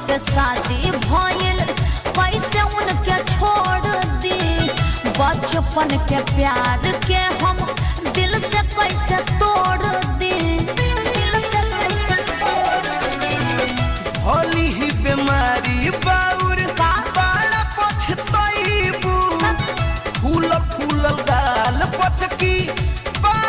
से शादी भइल कैसे उनके छोड़ दी बचपन के प्यार के हम दिल से कैसे